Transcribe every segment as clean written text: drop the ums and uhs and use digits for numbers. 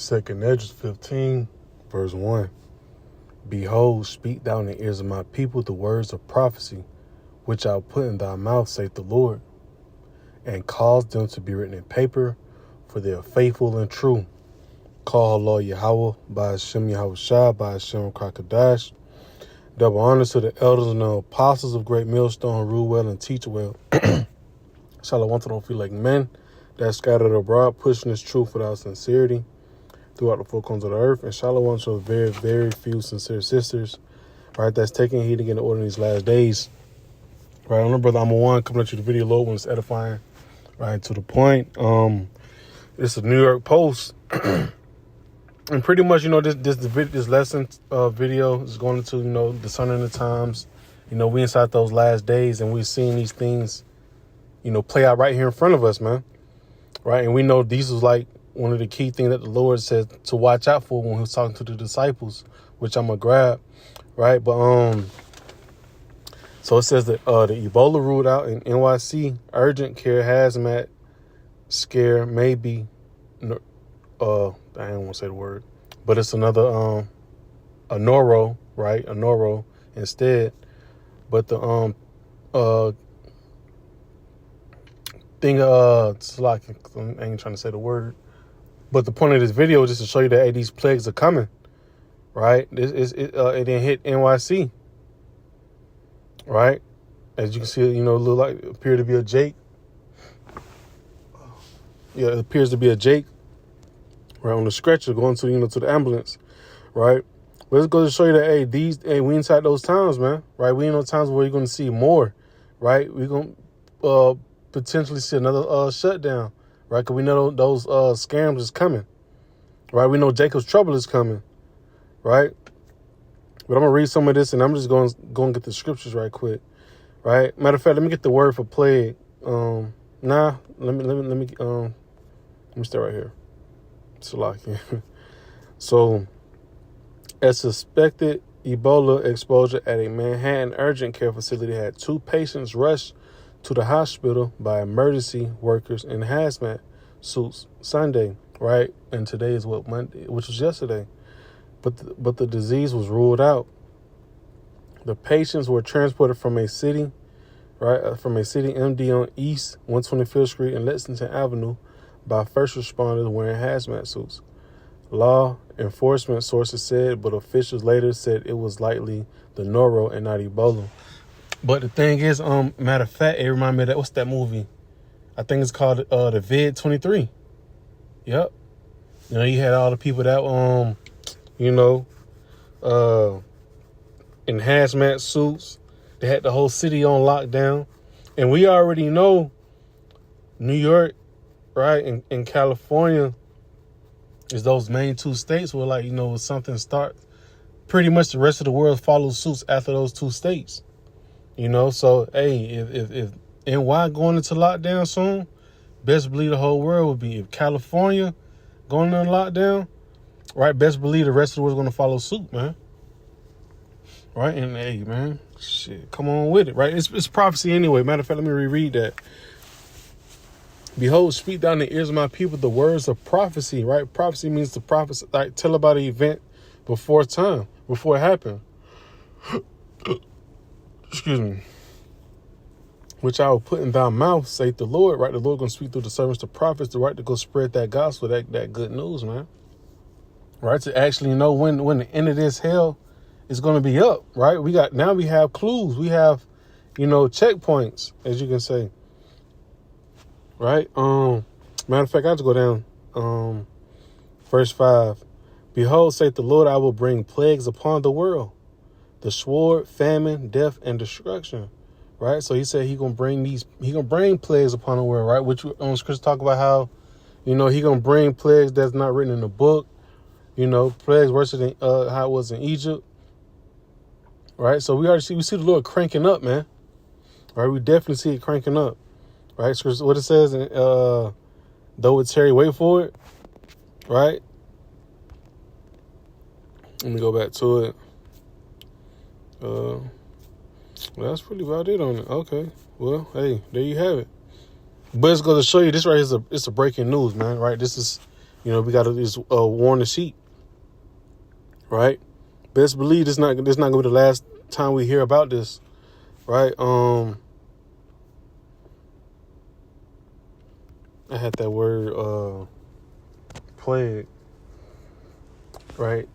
Second Esdras 15, verse 1. Behold, speak thou in the ears of my people the words of prophecy, which I'll put in thy mouth, saith the Lord, and cause them to be written in paper, for they are faithful and true. Call Lord Yahweh, by Hashem Yahweh Shah, by Hashem Krakadosh. Double honors to the elders and the apostles of Great Millstone, rule well and teach well. Shalom to don't feel like men that scattered abroad, pushing this truth without sincerity throughout the four corners of the earth. And shalom to very, very few sincere sisters, right, that's taking heed to get in order in these last days. Right, I'm the brother I'm one coming at you the video low when it's edifying, right, to the point. It's a New York Post. And pretty much, this lesson video is going into, discerning the times. We inside those last days, and we're seeing these things, play out right here in front of us, man. Right, and we know these was like one of the key things that the Lord said to watch out for when he was talking to the disciples, which I'm gonna grab, right? But so it says that the Ebola ruled out in NYC, urgent care hazmat scare maybe. I don't want to say the word, but it's another a noro, right? A noro instead. But the thing it's like, I ain't trying to say the word, but the point of this video is just to show you that, hey, these plagues are coming, right? It didn't hit NYC, right? As you can see, look like appear to be a Jake. Yeah, it appears to be a Jake. Right, on the stretcher going to, to the ambulance, right? But it's going to show you that, hey, we inside those times, man, right? We in those times where you're going to see more, right? We're going to potentially see another shutdown, right? Because we know those scams is coming, right? We know Jacob's trouble is coming, right? But I'm going to read some of this, and I'm just going to get the scriptures right quick, right? Matter of fact, let me get the word for plague. Let me stay right here. So, a suspected Ebola exposure at a Manhattan urgent care facility had 2 patients rushed to the hospital by emergency workers in hazmat suits Sunday, right? And today is Monday, which was yesterday. But the disease was ruled out. The patients were transported from a city, right, from a city MD on East 125th Street and Lexington Avenue by first responders wearing hazmat suits. Law enforcement sources said, but officials later said it was likely the noro and not Ebola. But the thing is, matter of fact, it reminded me of that, what's that movie? I think it's called the Vid 23. Yep. You had all the people that in hazmat suits. They had the whole city on lockdown. And we already know New York, right, in California is those main 2 states where, like, when something starts, pretty much the rest of the world follows suits after those 2 states. So, hey, if NY going into lockdown soon, best believe the whole world will be. If California going into lockdown, right, best believe the rest of the world's going to follow suit, man. Right, and hey, man, shit, come on with it, right? It's prophecy anyway. Matter of fact, let me reread that. Behold, speak down in the ears of my people the words of prophecy, right? Prophecy means to prophesy, like tell about an event before time, before it happened. Excuse me. Which I will put in thy mouth, saith the Lord, right? The Lord going to speak through the servants, the prophets, the right to go spread that gospel, that good news, man. Right? To actually know when the end of this hell is going to be up, right? We have clues. We have, checkpoints, as you can say. Right? Matter of fact, I have to go down. Verse 5. Behold, saith the Lord, I will bring plagues upon the world, the sword, famine, death, and destruction. Right? So he said he gonna bring plagues upon the world, right? Which Scripture talk about how, he gonna bring plagues that's not written in the book. Plagues worse than how it was in Egypt. Right? So we see the Lord cranking up, man. Right? We definitely see it cranking up. Right, so what it says, though it's Harry, wait for it. Right. Let me go back to it. Well, that's pretty about it on it. Okay. Well, hey, there you have it. But it's going to show you this right here it's a breaking news, man. Right. This is You know, we got to just warn the sheep, right? Best believe this not gonna be the last time we hear about this, right? I had that word plague, right?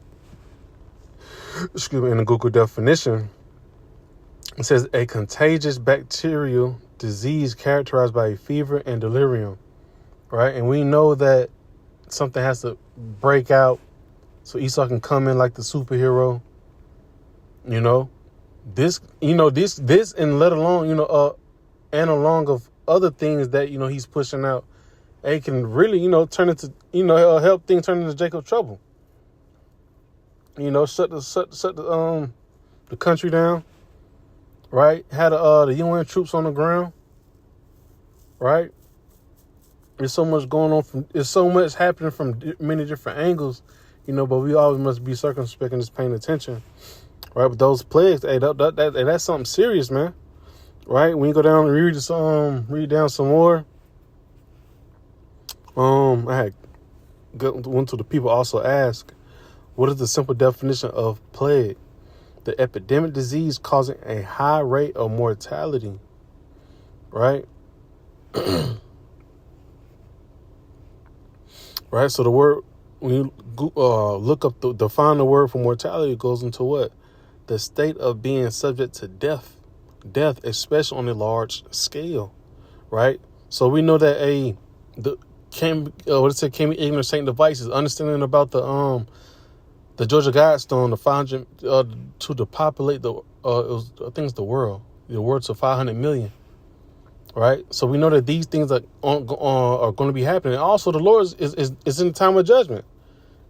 Excuse me. In the Google definition, it says a contagious bacterial disease characterized by a fever and delirium, right? And we know that something has to break out so Esau can come in like the superhero. You know, this, and let alone, and along of other things that, he's pushing out, it can really, turn into, help things turn into Jacob trouble. Shut the country down, right? Had the UN troops on the ground, right? There's so much going on there's so much happening from many different angles, but we always must be circumspect and just paying attention, right? But those plagues, that's something serious, man, right? When you go down and read down some more, I went to the people also ask, what is the simple definition of plague? The epidemic disease causing a high rate of mortality, right? Right. So the word, when you look up define the word for mortality, it goes into what? The state of being subject to death, especially on a large scale, right? So we know that can't be ignorant Saint devices, understanding about the Georgia Guidestone, the 500 to depopulate the I think it's the world to 500 million. Right, so we know that these things are going to be happening. Also, the Lord is in the time of judgment,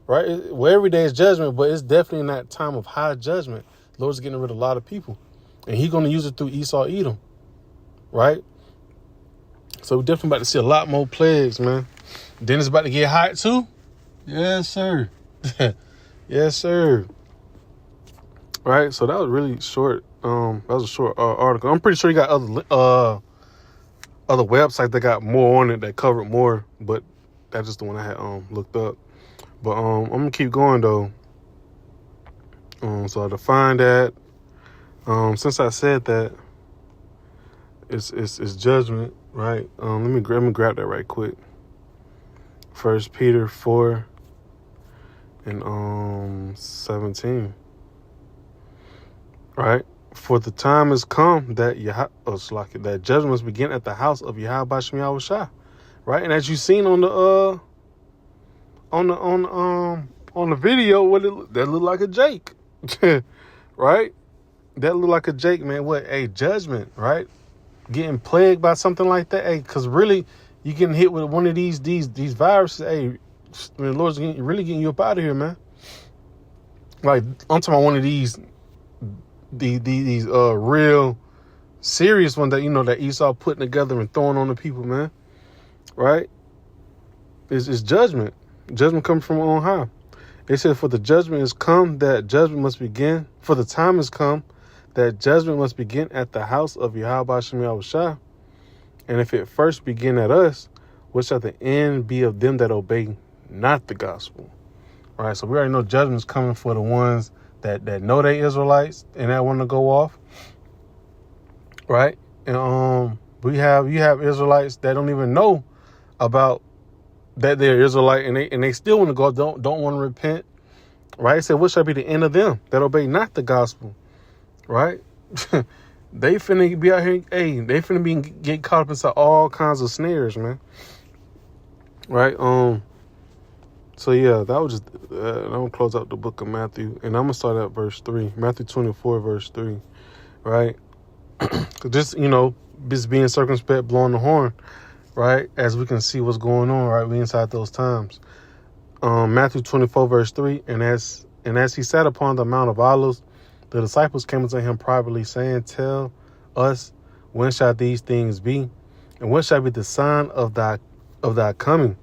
right? Well, every day is judgment, but it's definitely in that time of high judgment. The Lord's getting rid of a lot of people, and He's going to use it through Esau, Edom, right? So we're definitely about to see a lot more plagues, man. Then it's about to get hot too. Yes, sir. Yes, sir. Right. So that was really short. That was a short article. I'm pretty sure you got other websites that got more on it that covered more, but that's just the one I had looked up. But I'm gonna keep going though. So I defined that. Since I said that, it's judgment, right? Let me grab that right quick. 1 Peter 4 and 17. Right? For the time has come that that judgment must begin at the house of Yahweh Shem Yahushua, right? And as you seen on the video, that looked like a Jake, right? That looked like a Jake, man. What a judgment, right? Getting plagued by something like that, because really you getting hit with one of these viruses, man, the Lord's really getting you up out of here, man. Like I'm talking about one of these real serious one that that Esau putting together and throwing on the people, man. Right? It's judgment. Judgment comes from on high. It said, for the judgment is come that judgment must begin. For the time is come that judgment must begin at the house of Yahweh Shem Yahushua. And if it first begin at us, what shall the end be of them that obey not the gospel? All right, so we already know judgment is coming for the ones that know they Israelites and that want to go off, right? And you have Israelites that don't even know about that they're Israelite, and they still want to go, don't want to repent, right? It said, what shall be the end of them that obey not the gospel, right? They finna be out here, they finna be get caught up into all kinds of snares, man, right? So yeah, that was just, I'm going to close out the book of Matthew, and I'm going to start at verse 3, Matthew 24, verse 3, right? Just, just being circumspect, blowing the horn, right? As we can see what's going on, right? We inside those times. Matthew 24, verse 3, and as he sat upon the Mount of Olives, the disciples came unto him privately, saying, tell us, when shall these things be? And what shall be the sign of thy coming?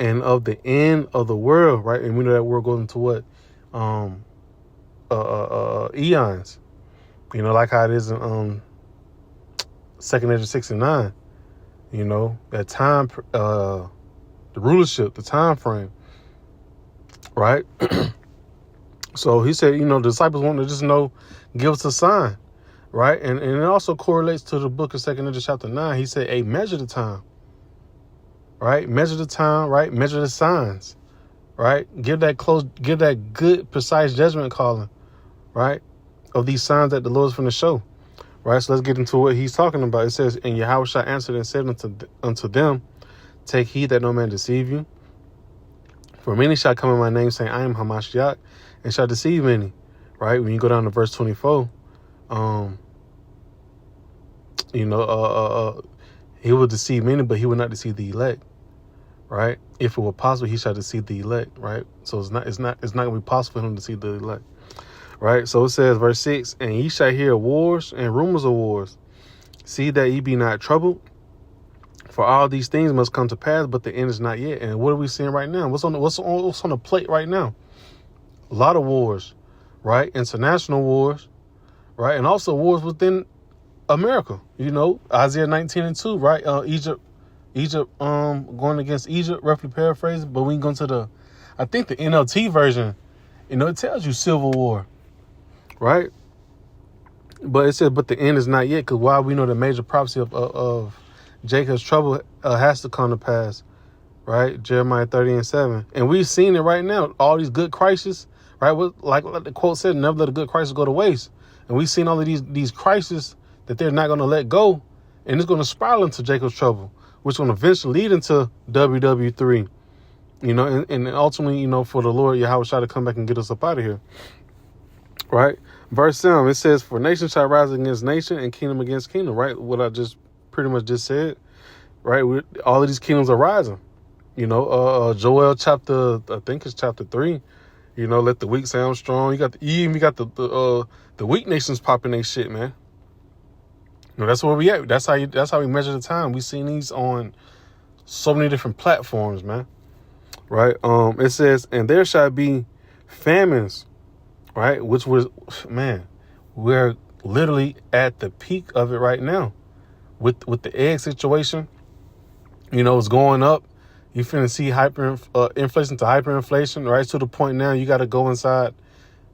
And of the end of the world, right? And we know that world goes into what? Eons. Like how it is in 2 Ezra 6 and 9. That time the rulership, the time frame, right? So he said, the disciples want to just give us a sign, right? And it also correlates to the book of 2 Corinthians chapter 9. He said, hey, measure the time, right? Measure the time, right? Measure the signs, right? Give that good, precise judgment calling, right? Of these signs that the Lord's going to show, right? So let's get into what he's talking about. It says, and Yahushua answered and said unto them, take heed that no man deceive you. For many shall come in my name, saying, I am Hamashiach, and shall deceive many, right? When you go down to verse 24, he will deceive many, but he will not deceive the elect, right? If it were possible, he shall deceive the elect, right? So it's not going to be possible for him to deceive the elect, right? So it says, verse 6, and ye shall hear wars and rumors of wars. See that ye be not troubled, for all these things must come to pass, but the end is not yet. And what are we seeing right now? What's on the plate right now? A lot of wars, right? International wars, right? And also wars within America. Isaiah 19:2, right? Egypt, going against Egypt, roughly paraphrasing. But we can go to I think the NLT version, it tells you civil war, right? But it says, but the end is not yet, because while we know the major prophecy of Jacob's trouble has to come to pass, right? Jeremiah 30:7. And we've seen it right now. All these good crises, right? Like the quote said, never let a good crisis go to waste. And we've seen all of these crises that they're not going to let go. And it's going to spiral into Jacob's trouble, which is going to eventually lead into WW3, and ultimately, for the Lord Yahushua to come back and get us up out of here, right? Verse 7, it says, for nation shall rise against nation and kingdom against kingdom, right? What I just pretty much just said, right? All of these kingdoms are rising. Joel chapter, I think it's chapter 3. Let the weak sound strong. You even got the weak nations popping their shit, man. That's where we at. That's how we measure the time. We seen these on so many different platforms, man. Right? It says, and there shall be famines, right? Which was, man, we're literally at the peak of it right now. With the egg situation, it's going up. You finna see inflation to hyperinflation, right? To the point now you got to go inside.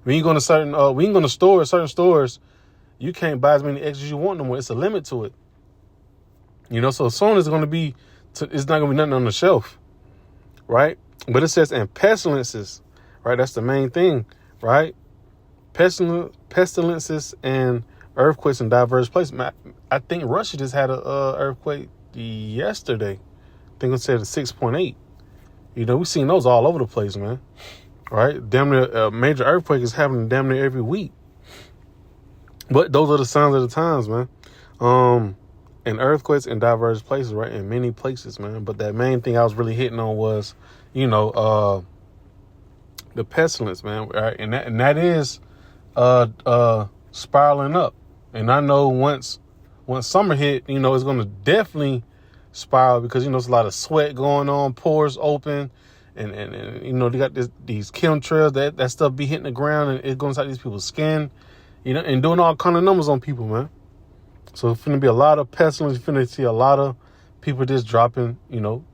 When you go to certain stores, you can't buy as many eggs as you want no more. It's a limit to it. So soon it's going to be, it's not going to be nothing on the shelf, right? But it says, and pestilences, right? That's the main thing, right? Pestilences and earthquakes in diverse places. I think Russia just had a earthquake yesterday. I think it said a 6.8. We've seen those all over the place, man. Right? Damn near a major earthquake is happening damn near every week. But those are the signs of the times, man. And earthquakes in diverse places, right? In many places, man. But that main thing I was really hitting on was, the pestilence, man. Right? And that is spiraling up. And I know once summer hit, it's going to definitely spiral, because, there's a lot of sweat going on, pores open, and they got these chemtrails, that stuff be hitting the ground, and it goes inside these people's skin, and doing all kind of numbers on people, man. So it's finna be a lot of pestilence. You're finna see a lot of people just dropping dead.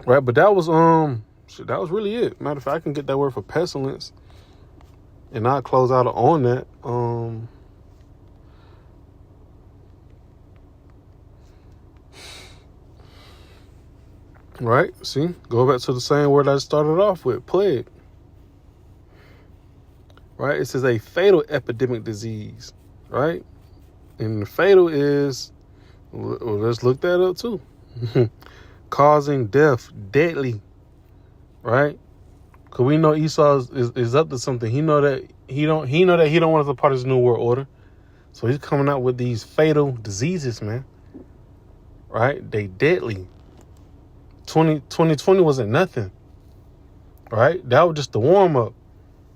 Right, but that was really it. Matter of fact, I can get that word for pestilence, and I'll close out on that. Right, see, go back to the same word I started off with, plague. Right, it says a fatal epidemic disease, right? And the fatal is, well, let's look that up too. Causing death, deadly, right? Because we know Esau is up to something. He know that he don't want us a part of this new world order. So he's coming out with these fatal diseases, man. Right? They deadly. 2020 wasn't nothing. Right? That was just the warm up.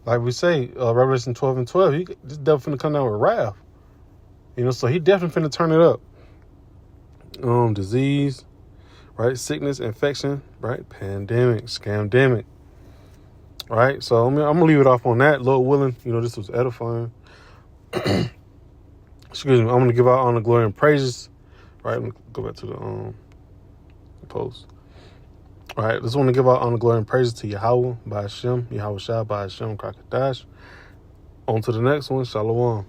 Like we say, Revelation 12:12, this devil finna come down with wrath. So he definitely finna turn it up. Disease, right? Sickness, infection, right? Pandemic, scamdemic. Right? So I'm gonna leave it off on that. Lord willing, this was edifying. Excuse me. I'm gonna give out honor, glory, and praises. Right? Let me go back to the post. All right, just want to give out honor, glory, and praises to Yahweh by Hashem, Yahweh Shah by Hashem, Krakadash. On to the next one. Shalom.